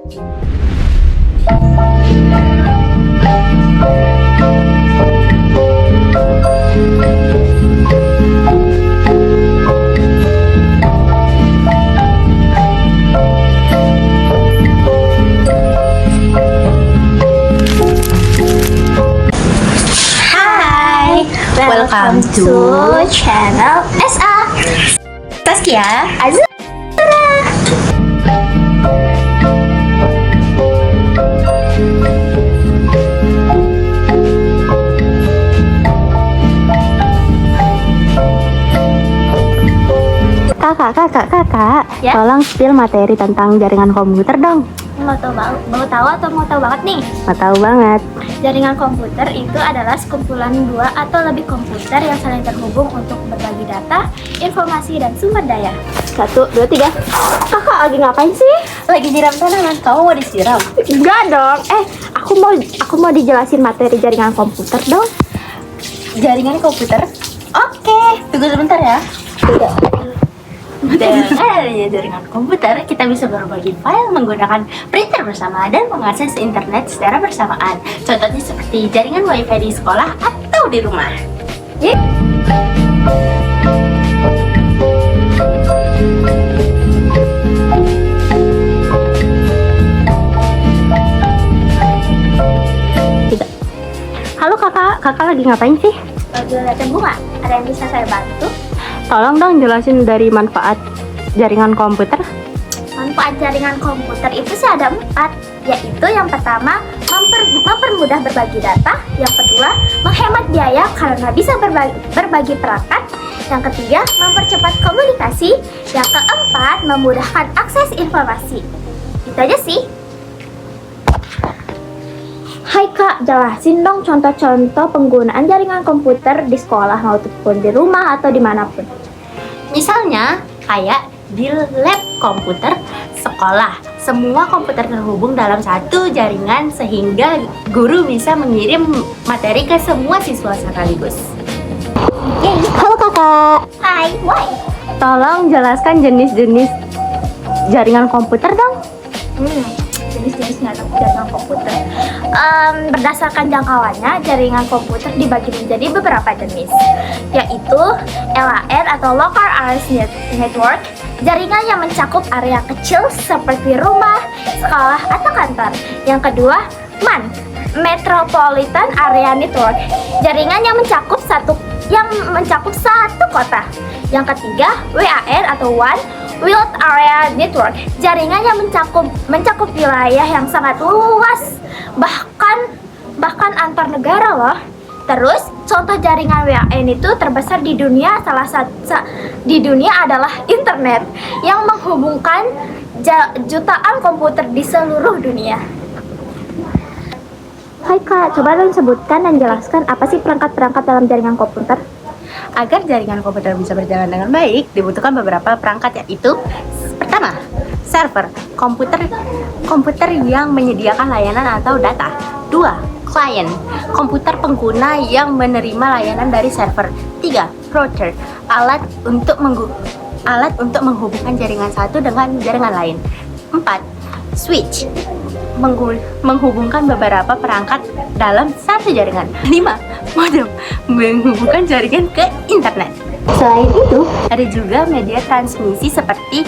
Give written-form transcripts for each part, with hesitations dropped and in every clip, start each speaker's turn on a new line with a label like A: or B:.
A: Welcome to channel SA Saskia Azura.
B: Kakak,
A: Ya?
B: tolong spill materi tentang jaringan komputer dong.
A: Mau tahu atau mau tahu banget nih?
B: Nggak tahu banget.
A: Jaringan komputer itu adalah sekumpulan dua atau lebih komputer yang saling terhubung untuk berbagi data, informasi, dan sumber daya.
B: 1, 2, 3. Kakak lagi ngapain sih?
A: Lagi nyiram tanaman, kamu mau disiram?
B: Enggak dong. Aku mau dijelasin materi jaringan komputer dong.
A: Jaringan komputer? Oke, tunggu sebentar ya. Dengan jaringan komputer, kita bisa berbagi file menggunakan printer bersama dan mengakses internet secara bersamaan. Contohnya seperti jaringan wifi di sekolah atau di rumah.
B: Halo kakak lagi ngapain sih?
A: Lagi liatin bunga, ada yang bisa saya bantu?
B: Tolong dong jelasin dari manfaat jaringan komputer.
A: Manfaat jaringan komputer itu sih ada 4, yaitu yang pertama mempermudah berbagi data, yang kedua menghemat biaya karena bisa berbagi perangkat, yang ketiga mempercepat komunikasi, yang keempat memudahkan akses informasi. Itu aja sih.
B: Hai kak, jelasin dong contoh-contoh penggunaan jaringan komputer di sekolah maupun di rumah atau dimanapun.
A: Misalnya kayak di lab komputer sekolah, semua komputer terhubung dalam satu jaringan sehingga guru bisa mengirim materi ke semua siswa sekaligus.
B: Halo kakak,
A: Hai, why?
B: tolong jelaskan jenis-jenis jaringan komputer dong.
A: Jenis-jenis jaringan komputer. Berdasarkan jangkauannya, jaringan komputer dibagi menjadi beberapa jenis, yaitu LAN atau Local Area Network, jaringan yang mencakup area kecil seperti rumah, sekolah, atau kantor. Yang kedua, MAN, Metropolitan Area Network, jaringan yang mencakup satu kota. Yang ketiga, WAN atau One Wide Area Network, jaringan yang mencakup wilayah yang sangat luas, bahkan antar negara loh. Terus contoh jaringan WAN itu terbesar di dunia, di dunia adalah internet yang menghubungkan jutaan komputer di seluruh dunia.
B: Hai kak, coba dong sebutkan dan jelaskan apa sih perangkat-perangkat dalam jaringan komputer?
A: Agar jaringan komputer bisa berjalan dengan baik, dibutuhkan beberapa perangkat, yaitu pertama, server, komputer yang menyediakan layanan atau data. 2, client, komputer pengguna yang menerima layanan dari server. 3, router, alat untuk menghubungkan jaringan satu dengan jaringan lain. 4, switch, menghubungkan beberapa perangkat dalam satu jaringan. 5, modem, menghubungkan jaringan ke internet.
B: Selain itu,
A: Ada juga media transmisi seperti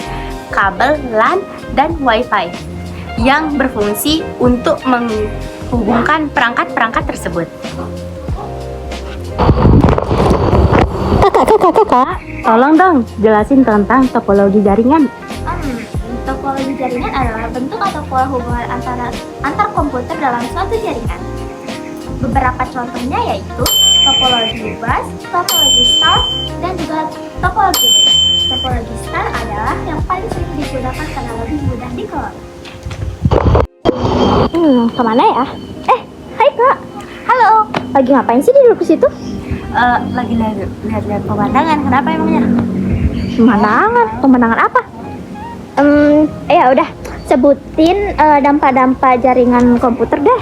A: kabel LAN dan WiFi yang berfungsi untuk menghubungkan perangkat-perangkat tersebut.
B: kakak, tolong dong jelasin tentang topologi jaringan.
A: Topologi jaringan adalah bentuk atau pola hubungan antar komputer dalam suatu jaringan. Beberapa contohnya yaitu topologi bus, topologi star, dan juga topologi ring. Topologi star adalah yang paling sering digunakan karena lebih mudah dikelola.
B: Kemana ya? Hai kak,
A: Halo,
B: lagi ngapain sih duduk di situ?
A: lagi lihat pemandangan. Kenapa emangnya?
B: Pemandangan apa? Ya udah, sebutin dampak-dampak jaringan komputer deh.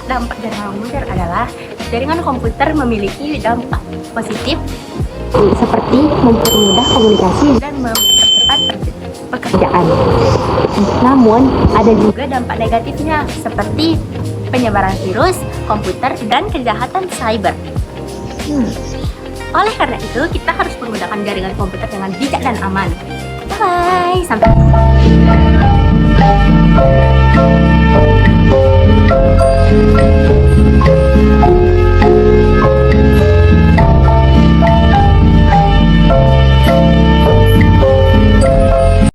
A: Dampak jaringan komputer adalah jaringan komputer memiliki dampak positif
B: Seperti mempermudah komunikasi.
A: dan mempercepat
B: pekerjaan. Namun, ada juga
A: Dampak negatifnya seperti penyebaran virus, komputer, dan kejahatan cyber. Oleh karena itu, kita harus menggunakan jaringan komputer dengan bijak dan aman. Bye, sampai